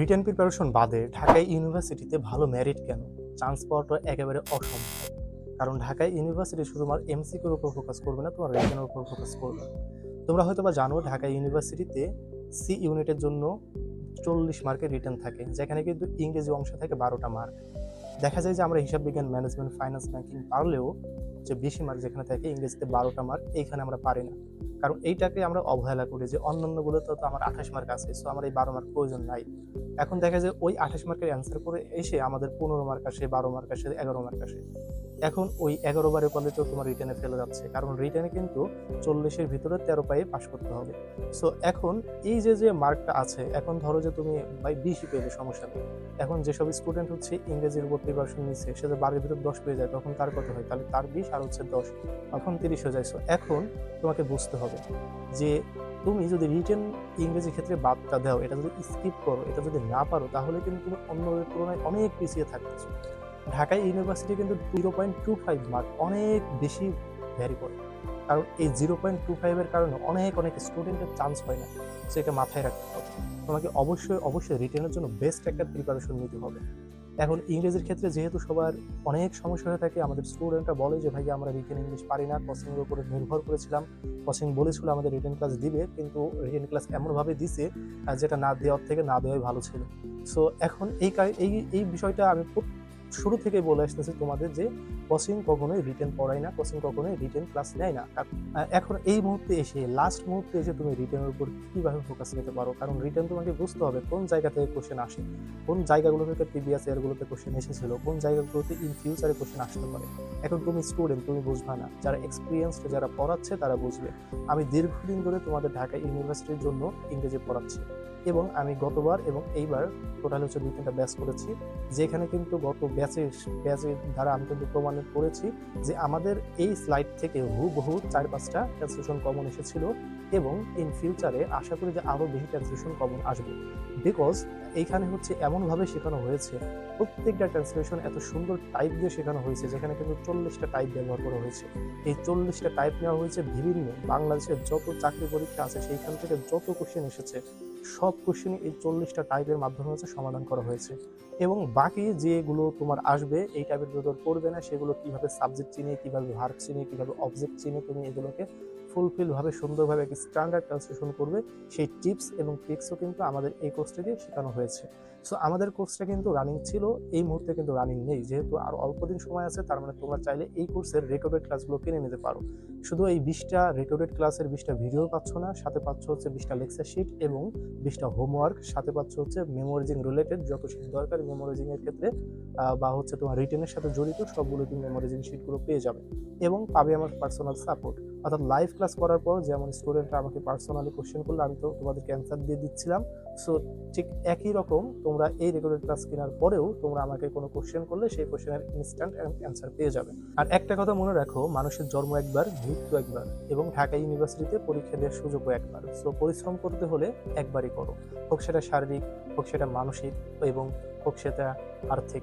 Written preparation বাদে ঢাকায় ইউনিভার্সিটিতে ভালো মেরিট কেন? চান্স পাওয়াটা একেবারে অসম্ভব। কারণ ঢাকায় ইউনিভার্সিটি শুধুমাত্র এমসিকিউর উপর ফোকাস করবে না, তোমার রিটেনের উপর ফোকাস করবে। তোমরা হয়তোবা জানো ঢাকা ইউনিভার্সিটিতে সি ইউনিটের জন্য 40 মার্কের রিটেন থাকে, যেখানে কিন্তু ইংরেজি অংশ থাকে 12টা মার্ক। দেখা যায় যে আমরা হিসাব বিজ্ঞান, ম্যানেজমেন্ট, ফাইন্যান্স, ব্যাংকিং পারলেও যে বেশি মার্ক যেখানে থাকে ইংরেজিতে 12টা মার্ক, এইখানে আমরা পারি না। কারণ এইটাকে আমরা অবহেলা করি যে অন্যান্যগুলোতে তো আমার 28 মার্ক আছে, সো আমার এই 12 মার্ক প্রয়োজন নাই। এখন দেখা যায় ওই 28 মার্কের অ্যান্সার করে এসে আমাদের 15 মার্ক আসে, 12 মার্ক আসে, 11 মার্ক আসে। এখন ওই 11 বারের ফলে তো তোমার রিটেনে ফেলে যাচ্ছে, কারণ রিটেনে কিন্তু 40-এর ভিতরে 13 পায়ে পাস করতে হবে। সো এখন এই যে মার্কটা আছে, এখন ধরো যে তুমি ভাই 20 পেলে সমস্যা নেই। এখন যেসব স্টুডেন্ট হচ্ছে ইংরেজির উপর প্রিপারেশন নিচ্ছে, সে যে 12-এর ভিতর 10 পেয়ে যায়, তখন তার কত হয়? তাহলে তার 20 আর হচ্ছে 10, তখন 30 হয়ে যায়। সো এখন তোমাকে বুঝতে হবে যে তুমি যদি রিটেন ইংরেজি ক্ষেত্রে বাদটা দাও, এটা যদি স্কিপ করো, এটা যদি না পারো, তাহলে কিন্তু তুমি অন্যদের তুলনায় অনেক পিছিয়ে থাকতেছো। ঢাকায় ইউনিভার্সিটি কিন্তু 0.25 মার্ক অনেক বেশি ভ্যারি করে। কারণ এই 0.25-এর কারণে অনেক অনেক স্টুডেন্টের চান্স হয় না। সো এটা মাথায় রাখতে হবে। তোমাকে অবশ্যই রিটেনের জন্য বেস্ট একটা প্রিপারেশন নিতে হবে। এখন ইংরেজির ক্ষেত্রে যেহেতু সবার অনেক সমস্যা হয়ে থাকে, আমাদের স্টুডেন্টরা বলে যে ভাইয়া আমরা রিটেন ইংলিশ পারি না, কোচিংয়ের উপরে নির্ভর করেছিলাম, কোচিং বলেছিল আমাদের রিটেন ক্লাস দিবে, কিন্তু রিটেন ক্লাস এমনভাবে দিছে যেটা না দেওয়ার থেকে না দেওয়াই ভালো ছিল। সো এখন এই বিষয়টা আমি শুরু থেকে বলে আসতেছি তোমাদের যে কোচিং কখনোই রিটেন পড়ায় না, কোচিং কখনোই রিটেন ক্লাস নেয় না। এখন এই মুহূর্তে এসে লাস্ট মুহূর্তে এসে তুমি রিটেনের উপর কিভাবে ফোকাস নিতে পারো? কারণ রিটেন তোমাকে বুঝতে হবে কোন জায়গা থেকে কোশ্চেন আসে, কোন জায়গাগুলো থেকে প্রিভিয়াস ইয়ারগুলোতে কোশ্চেন এসেছিল, কোন জায়গাগুলোতে ইন ফিউচারে কোশ্চেন আসতে পারে। এখন তুমি স্টুডেন্ট, তুমি বুঝবা না, যারা এক্সপিরিয়েন্সড, যারা পড়াচ্ছে তারা বুঝবে। আমি দীর্ঘদিন ধরে তোমাদের ঢাকা ইউনিভার্সিটির জন্য ইংরেজি পড়াচ্ছি, এবং আমি গতবার এবং এইবার টোটাল হচ্ছে 2-3টা ব্যাচ করেছি, যেখানে কিন্তু গত ব্যাচের দ্বারা আমি কিন্তু প্রমাণিত করেছি যে আমাদের এই স্লাইড থেকে হুবহু 4-5টা ট্রান্সলেশন কমন এসেছিল, এবং ইন ফিউচারে আশা করি যে আরও বেশি ট্রান্সলেশন কমন আসবে। বিকজ এইখানে হচ্ছে এমনভাবে শেখানো হয়েছে, প্রত্যেকটা ট্রান্সলেশন এত সুন্দর টাইপ দিয়ে শেখানো হয়েছে, যেখানে কিন্তু 40টা টাইপ ব্যবহার করা হয়েছে। এই 40টা টাইপ নেওয়া হয়েছে বিভিন্ন বাংলাদেশের যত চাকরি পরীক্ষা আছে সেইখান থেকে যত কোশ্চেন এসেছে, সব কোশ্চেনই এই 40টা টাইপের মাধ্যমে হচ্ছে সমাধান করা হয়েছে। এবং বাকি যেগুলো তোমার আসবে এই টাইপের ভিতর পড়বে না, সেগুলো কিভাবে সাবজেক্ট চিনে, কিভাবে ভার্ব চিনে, কিভাবে অবজেক্ট চিনে তুমি এগুলোকে ফুলফিলভাবে সুন্দরভাবে একটা স্ট্যান্ডার্ড ট্রান্সলেশন করবে, সেই টিপস এবং ট্রিক্সও কিন্তু আমাদের এই কোর্স থেকে শেখানো হয়েছে। সো আমাদের কোর্সটা কিন্তু রানিং ছিল, এই মুহূর্তে কিন্তু রানিং নেই, যেহেতু আর অল্প দিন সময় আছে। তার মানে তোমরা চাইলে এই কোর্সের রেকর্ডেড ক্লাসগুলো কিনে নিতে পারো। শুধু এই 20টা রেকর্ডেড ক্লাসের 20টা ভিডিও পাচ্ছ না, সাথে পাচ্ছ হচ্ছে 20টা লেকচার শিট এবং 20টা হোমওয়ার্ক, সাথে পাচ্ছ হচ্ছে মেমোরাইজিং রিলেটেড যত শিট দরকার মেমোরাইজিং এর ক্ষেত্রে বা হচ্ছে তোমার রিটেনের সাথে জড়িত সবগুলো তুমি মেমোরাইজিং শিটগুলো পেয়ে যাবে। এবং পাবে আমার পার্সোনাল সাপোর্ট, অর্থাৎ লাইভ ক্লাস করার পর যেমন স্টুডেন্টরা আমাকে পার্সোনালি কোশ্চেন করলে আমি তো তোমাদেরকে অ্যান্সার দিয়ে দিচ্ছিলাম। সো ঠিক একই রকম তোমরা এই রেকর্ডেড ক্লাস কেনার পরেও তোমরা আমাকে কোনো কোশ্চেন করলে সেই কোশ্চেনের ইনস্ট্যান্ট অ্যান্সার পেয়ে যাবে। আর একটা কথা মনে রাখো, মানুষের জন্ম একবার, মৃত্যু একবার, এবং ঢাকা ইউনিভার্সিটিতে পরীক্ষা দেওয়ার সুযোগও একবার। সো পরিশ্রম করতে হলে একবারই করো, হোক সেটা শারীরিক, হোক সেটা মানসিক, এবং হোক সেটা আর্থিক।